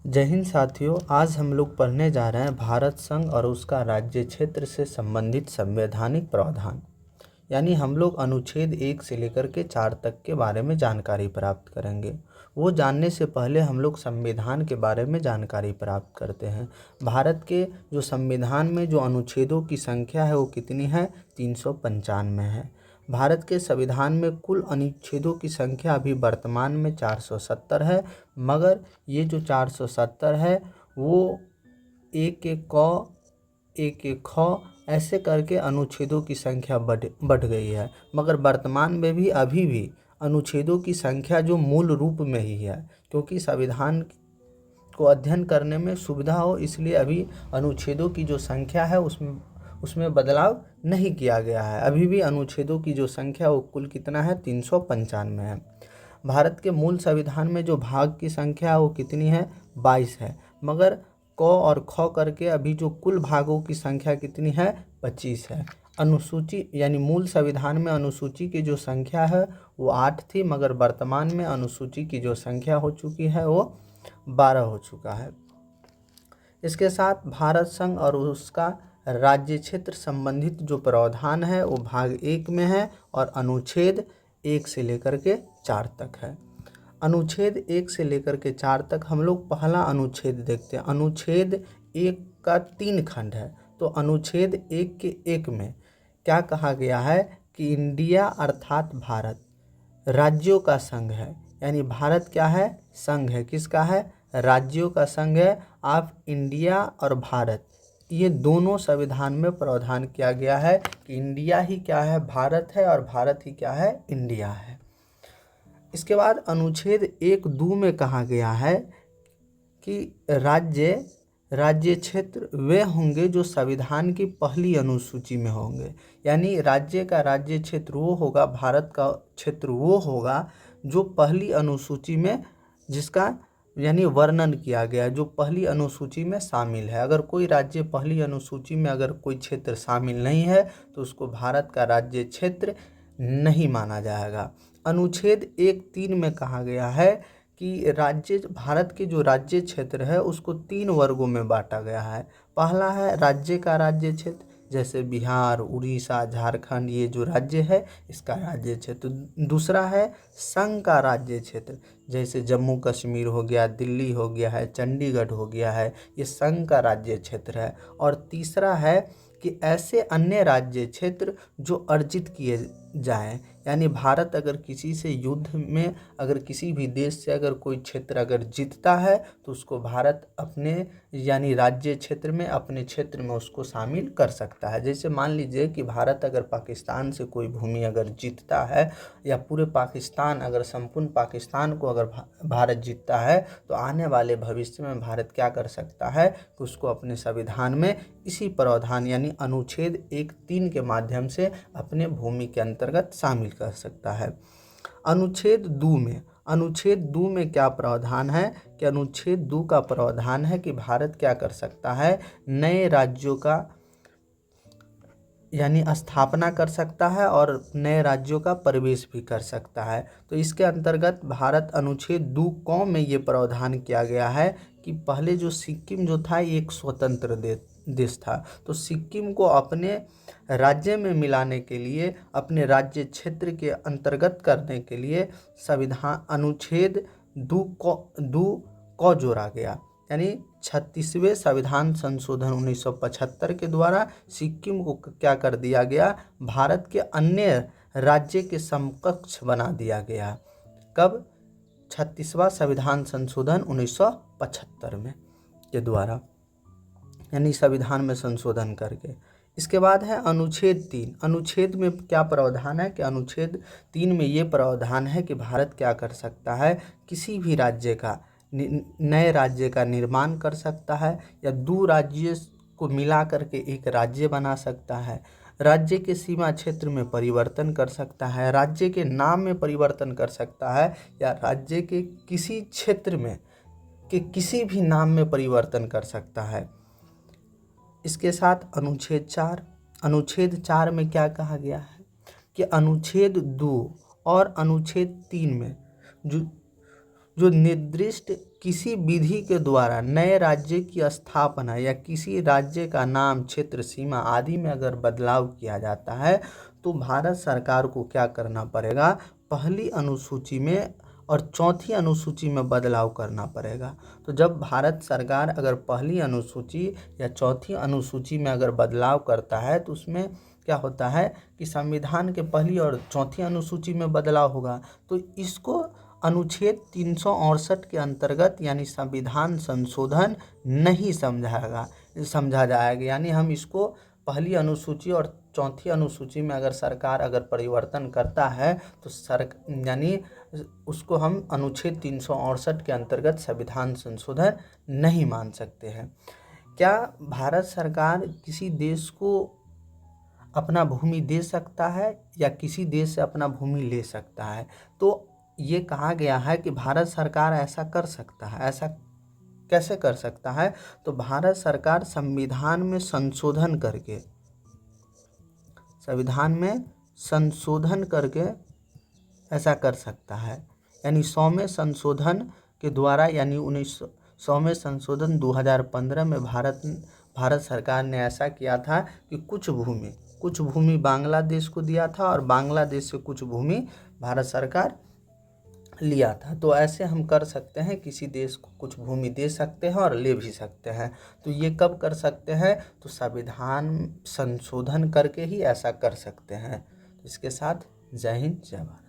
जय हिंद साथियों। आज हम लोग पढ़ने जा रहे हैं भारत संघ और उसका राज्य क्षेत्र से संबंधित संवैधानिक प्रावधान। यानी हम लोग अनुच्छेद 1 से लेकर के 4 तक के बारे में जानकारी प्राप्त करेंगे। वो जानने से पहले हम लोग संविधान के बारे में जानकारी प्राप्त करते हैं। भारत के जो संविधान में जो अनुच्छेदों की संख्या है वो कितनी है? 395 है। भारत के संविधान में कुल अनुच्छेदों की संख्या अभी वर्तमान में 470 है, मगर ये जो 470 है वो एक एक क एक एक ख ऐसे करके अनुच्छेदों की संख्या बढ़ गई है। मगर वर्तमान में भी अभी भी अनुच्छेदों की संख्या जो मूल रूप में ही है, क्योंकि संविधान को अध्ययन करने में सुविधा हो इसलिए अभी अनुच्छेदों की जो संख्या है उसमें बदलाव नहीं किया गया है। अभी भी अनुच्छेदों की जो संख्या वो कुल कितना है? 395 है। भारत के मूल संविधान में जो भाग की संख्या वो कितनी है? 22 है। मगर क और ख करके अभी जो कुल भागों की संख्या कितनी है? 25 है। अनुसूची यानी मूल संविधान में अनुसूची की जो संख्या है वो 8 थी, मगर वर्तमान में अनुसूची की जो संख्या हो चुकी है वो 12 हो चुका है। इसके साथ भारत संघ और उसका राज्य क्षेत्र संबंधित जो प्रावधान है वो भाग 1 में है और अनुच्छेद 1 से लेकर के 4 तक है। अनुच्छेद 1 से लेकर के 4 तक हम लोग पहला अनुच्छेद देखते हैं। अनुच्छेद 1 का 3 खंड है। तो अनुच्छेद 1 के 1 में क्या कहा गया है कि इंडिया अर्थात भारत राज्यों का संघ है। यानी भारत क्या है? संघ है। किसका है? राज्यों का संघ है। ऑफ इंडिया और भारत ये दोनों संविधान में प्रावधान किया गया है कि इंडिया ही क्या है? भारत है, और भारत ही क्या है? इंडिया है। इसके बाद अनुच्छेद 1(2) में कहा गया है कि राज्य क्षेत्र वे होंगे जो संविधान की पहली अनुसूची में होंगे। यानी राज्य का राज्य क्षेत्र वो होगा, भारत का क्षेत्र वो होगा जो पहली अनुसूची में जिसका यानी वर्णन किया गया, जो पहली अनुसूची में शामिल है। अगर कोई राज्य पहली अनुसूची में अगर कोई क्षेत्र शामिल नहीं है तो उसको भारत का राज्य क्षेत्र नहीं माना जाएगा। अनुच्छेद 1(3) में कहा गया है कि भारत के जो राज्य क्षेत्र है उसको 3 वर्गों में बांटा गया है। पहला है राज्य का राज्य क्षेत्र, जैसे बिहार, उड़ीसा, झारखंड ये जो राज्य है इसका राज्य क्षेत्र। दूसरा है संघ का राज्य क्षेत्र, जैसे जम्मू कश्मीर हो गया, दिल्ली हो गया है, चंडीगढ़ हो गया है, ये संघ का राज्य क्षेत्र है। और तीसरा है कि ऐसे अन्य राज्य क्षेत्र जो अर्जित किए जाएं। यानी भारत अगर किसी से युद्ध में अगर किसी भी देश से अगर कोई क्षेत्र अगर जीतता है तो उसको भारत अपने यानी राज्य क्षेत्र में अपने क्षेत्र में उसको शामिल कर सकता है। जैसे मान लीजिए कि भारत अगर पाकिस्तान से कोई भूमि अगर जीतता है या पूरे पाकिस्तान अगर संपूर्ण पाकिस्तान को अगर भारत जीतता है तो आने वाले भविष्य में भारत क्या कर सकता है कि उसको अपने संविधान में इसी प्रावधान यानी अनुच्छेद 1(3) के माध्यम से अपने भूमि के अंतर्गत शामिल कर सकता है। अनुच्छेद 2 में क्या प्रावधान है कि अनुच्छेद 2 का प्रावधान है कि भारत क्या कर सकता है? नए राज्यों का यानी स्थापना कर सकता है और नए राज्यों का प्रवेश भी कर सकता है। तो इसके अंतर्गत भारत अनुच्छेद 2(क) में ये प्रावधान किया गया है कि पहले जो सिक्किम जो था ये एक स्वतंत्र देश था, तो सिक्किम को अपने राज्य में मिलाने के लिए अपने राज्य क्षेत्र के अंतर्गत करने के लिए संविधान अनुच्छेद 2(क) जोड़ा गया। यानी 36वें संविधान संशोधन 1975 के द्वारा सिक्किम को क्या कर दिया गया? भारत के अन्य राज्य के समकक्ष बना दिया गया। कब? 36वां संविधान संशोधन 1975 में के द्वारा, यानी संविधान में संशोधन करके। इसके बाद है अनुच्छेद 3। अनुच्छेद में क्या प्रावधान है कि अनुच्छेद 3 में ये प्रावधान है कि भारत क्या कर सकता है? किसी भी राज्य का नए राज्य का निर्माण कर सकता है या 2 राज्य को मिला करके एक राज्य बना सकता है। राज्य के सीमा क्षेत्र में परिवर्तन कर सकता है, राज्य के नाम में परिवर्तन कर सकता है या राज्य के किसी क्षेत्र में के किसी भी नाम में परिवर्तन कर सकता है। इसके साथ अनुच्छेद 4 में क्या कहा गया है कि अनुच्छेद 2 और अनुच्छेद 3 में जो जो निर्दिष्ट किसी विधि के द्वारा नए राज्य की स्थापना या किसी राज्य का नाम, क्षेत्र, सीमा आदि में अगर बदलाव किया जाता है तो भारत सरकार को क्या करना पड़ेगा, पहली अनुसूची में और चौथी अनुसूची में बदलाव करना पड़ेगा। तो जब भारत सरकार अगर पहली अनुसूची या चौथी अनुसूची में अगर बदलाव करता है तो उसमें क्या होता है कि संविधान के पहली और चौथी अनुसूची में बदलाव होगा। तो इसको अनुच्छेद 368 के अंतर्गत यानी संविधान संशोधन नहीं समझा जाएगा। यानी हम इसको पहली अनुसूची और चौथी अनुसूची में अगर सरकार अगर परिवर्तन करता है तो यानी उसको हम अनुच्छेद 368 के अंतर्गत संविधान संशोधन नहीं मान सकते हैं। क्या भारत सरकार किसी देश को अपना भूमि दे सकता है या किसी देश से अपना भूमि ले सकता है? तो ये कहा गया है कि भारत सरकार ऐसा कर सकता है। ऐसा कैसे कर सकता है? तो भारत सरकार संविधान में संशोधन करके ऐसा कर सकता है। यानी 100वें संशोधन के द्वारा यानी 100वें संशोधन 2015 में भारत सरकार ने ऐसा किया था कि कुछ भूमि बांग्लादेश को दिया था और बांग्लादेश से कुछ भूमि भारत सरकार लिया था। तो ऐसे हम कर सकते हैं, किसी देश को कुछ भूमि दे सकते हैं और ले भी सकते हैं। तो ये कब कर सकते हैं? तो संविधान संशोधन करके ही ऐसा कर सकते हैं। इसके साथ जय हिंद, जय भारत।